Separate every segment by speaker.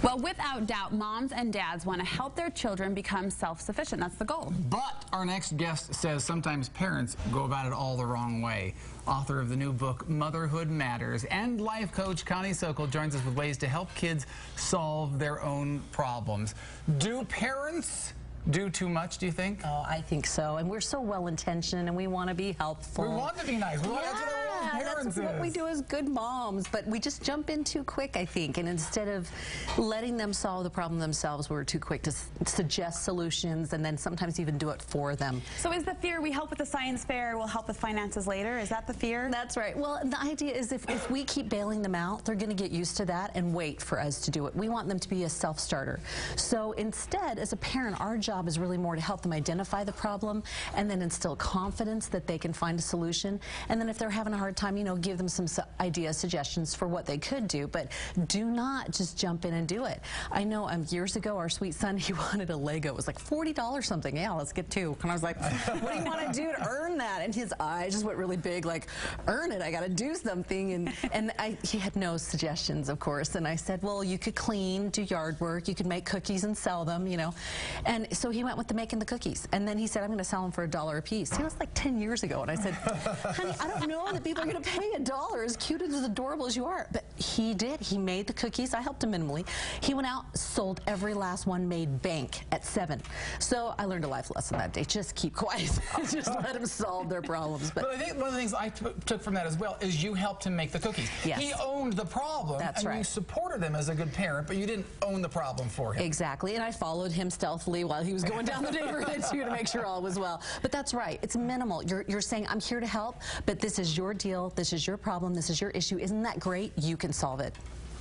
Speaker 1: Well, without doubt, moms and dads want to help their children become self-sufficient. That's the goal.
Speaker 2: But our next guest says sometimes parents go about it all the wrong way. Author of the new book, Motherhood Matters, and life coach Connie Sokol joins us with ways to help kids solve their own problems. Do parents do too much, do you think?
Speaker 3: Oh, I think so. And we're so well-intentioned, and we want to be helpful.
Speaker 2: We want to be nice.
Speaker 3: That's what we do as good moms, but we just jump in too quick, I think, and instead of letting them solve the problem themselves, we're too quick to suggest solutions and then sometimes even do it for them.
Speaker 1: So is the fear we help with the science fair, we'll help with finances later? Is that the fear?
Speaker 3: That's right. Well, the idea is if we keep bailing them out, they're going to get used to that and wait for us to do it. We want them to be a self-starter. So instead, as a parent, our job is really more to help them identify the problem and then instill confidence that they can find a solution. And then if they're having a hard time, you know, give them some ideas, suggestions for what they could do, but do not just jump in and do it. I know years ago, our sweet son, he wanted a Lego. It was like $40 something. Yeah, let's get two. And I was like, what do you want to do to earn that? And his eyes just went really big, like, earn it. I got to do something. And he had no suggestions, of course. And I said, well, you could clean, do yard work. You could make cookies and sell them, you know. And so he went with making the cookies. And then he said, I'm going to sell them for $1 a piece. It was like 10 years ago. And I said, honey, I don't know that people are going to pay $1, as cute and as adorable as you are. But he did. He made the cookies. I helped him minimally. He went out, sold every last one, made bank at 7. So I learned a life lesson that day. Just keep quiet. Just let them solve their problems.
Speaker 2: But I think one of the things I took from that as well is you helped him make the cookies.
Speaker 3: Yes.
Speaker 2: He owned the problem.
Speaker 3: That's right.
Speaker 2: You supported him as a good parent, but you didn't own the problem for him.
Speaker 3: Exactly. And I followed him stealthily while he was going down the neighborhood too to make sure all was well. But that's right. It's minimal. You're saying, I'm here to help, but this is your deal. This is your problem. This is your issue. Isn't that great? You can solve it.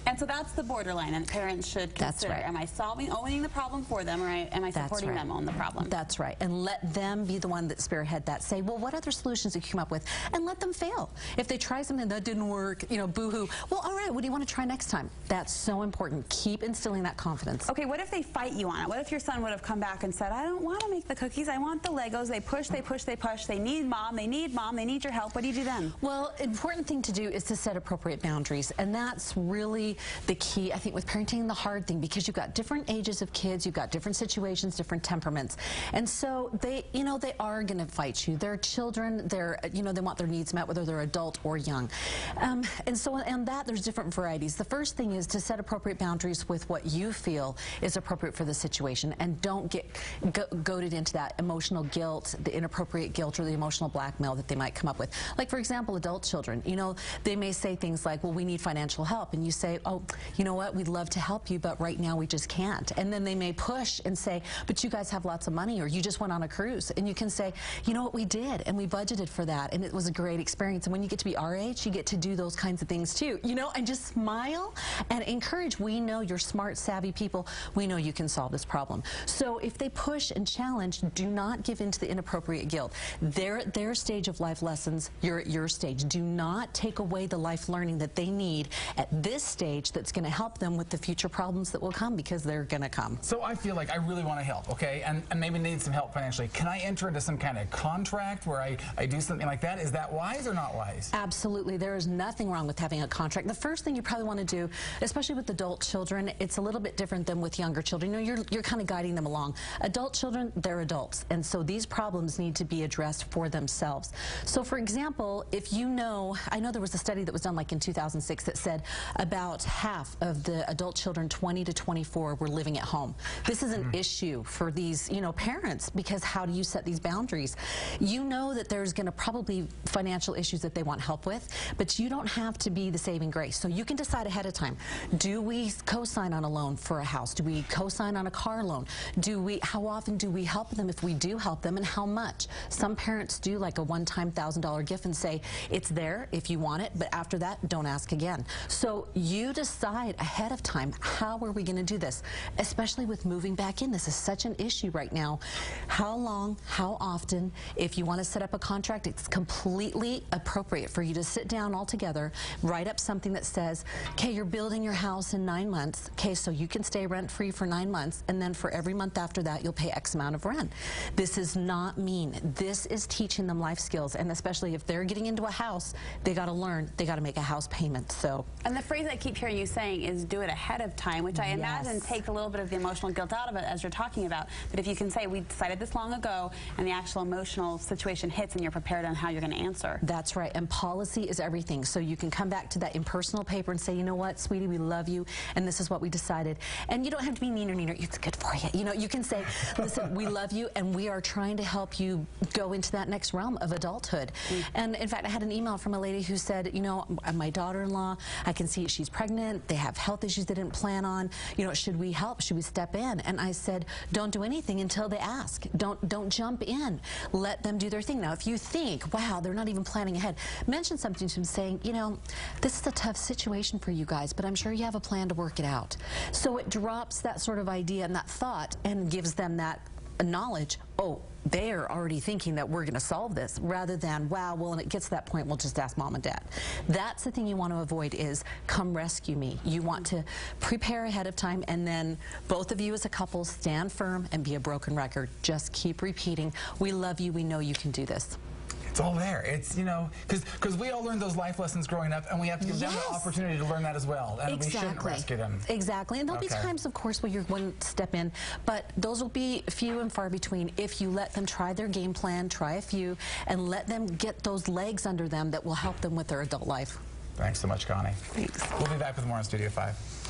Speaker 1: And so that's the borderline, and parents should consider,
Speaker 3: that's right.
Speaker 1: Am I owning the problem for them, or am I supporting them on the problem?
Speaker 3: That's right. And let them be the one that spearhead that. Say, well, what other solutions did you come up with? And let them fail. If they try something that didn't work, you know, boo-hoo. Well, all right, what do you want to try next time? That's so important. Keep instilling that confidence.
Speaker 1: Okay, what if they fight you on it? What if your son would have come back and said, I don't want to make the cookies, I want the Legos. They push, they push, they push. They need mom, they need your help. What do you do then?
Speaker 3: Well, important thing to do is to set appropriate boundaries. And that's really the key, I think, with parenting, the hard thing, because you've got different ages of kids, you've got different situations, different temperaments. And so they, you know, they are going to fight you. They're children, they're, you know, they want their needs met, whether they're adult or young. And so in that, there's different varieties. The first thing is to set appropriate boundaries with what you feel is appropriate for the situation, and don't get goaded into that emotional guilt, the inappropriate guilt, or the emotional blackmail that they might come up with. Like, for example, adult children, you know, they may say things like, well, we need financial help. And you say, oh, you know what, we'd love to help you, but right now we just can't. And then they may push and say, but you guys have lots of money, or you just went on a cruise. And you can say, you know what, we did, and we budgeted for that, and it was a great experience. And when you get to be our age, you get to do those kinds of things too, you know, and just smile and encourage. We know you're smart, savvy people. We know you can solve this problem. So if they push and challenge, do not give in to the inappropriate guilt. Their stage of life lessons, you're at your stage. Do not take away the life learning that they need at this stage that's going to help them with the future problems that will come, because they're going to come.
Speaker 2: So I feel like I really want to help, okay, and maybe need some help financially. Can I enter into some kind of contract where I do something like that? Is that wise or not wise?
Speaker 3: Absolutely. There is nothing wrong with having a contract. The first thing you probably want to do, especially with adult children, it's a little bit different than with younger children. You know, you're kind of guiding them along. Adult children, they're adults, and so these problems need to be addressed for themselves. So, for example, if you know, I know there was a study that was done like in 2006 that said about half of the adult children 20 to 24 were living at home. This is an issue for these, you know, parents, because how do you set these boundaries? You know that there's going to probably financial issues that they want help with, but you don't have to be the saving grace. So you can decide ahead of time. Do we co-sign on a loan for a house? Do we co-sign on a car loan? How often do we help them if we do help them, and how much? Some parents do like a one-time $1,000 gift and say, it's there if you want it, but after that, don't ask again. So you decide ahead of time, how are we going to do this? Especially with moving back in. This is such an issue right now. How long, how often? If you want to set up a contract, it's completely appropriate for you to sit down all together, write up something that says, okay, you're building your house in 9 months. Okay, so you can stay rent-free for 9 months, and then for every month after that, you'll pay X amount of rent. This is not mean. This is teaching them life skills, and especially if they're getting into a house, they got to learn. They got to make a house payment. So.
Speaker 1: And the phrase I keep hearing you saying is do it ahead of time, which I imagine takes a little bit of the emotional guilt out of it, as you're talking about. But if you can say, we decided this long ago, and the actual emotional situation hits, and you're prepared on how you're going to answer.
Speaker 3: That's right. And policy is everything. So you can come back to that impersonal paper and say, you know what, sweetie, we love you, and this is what we decided. And you don't have to be meaner. It's good for you. You know, you can say, listen, we love you, and we are trying to help you go into that next realm of adulthood. And in fact, I had an email from a lady who said, you know, my daughter-in-law, I can see she's pregnant. They have health issues they didn't plan on. You know, should we help? Should we step in? And I said, don't do anything until they ask. Don't jump in. Let them do their thing. Now, if you think, wow, they're not even planning ahead, mention something to them saying, you know, this is a tough situation for you guys, but I'm sure you have a plan to work it out. So it drops that sort of idea and that thought and gives them that knowledge, oh, they're already thinking that we're going to solve this, rather than, wow, well, when it gets to that point, we'll just ask mom and dad. That's the thing you want to avoid, is come rescue me. You want to prepare ahead of time, and then both of you as a couple stand firm and be a broken record. Just keep repeating, we love you, we know you can do this.
Speaker 2: It's all there. It's, you know, because we all learned those life lessons growing up, and we have to give them the opportunity to learn that as well. And we shouldn't rescue them.
Speaker 3: Exactly. And there'll be times, of course, where you're one step in, but those will be few and far between if you let them try their game plan, try a few, and let them get those legs under them that will help them with their adult life.
Speaker 2: Thanks so much, Connie.
Speaker 3: Thanks.
Speaker 2: We'll be back with more on Studio 5.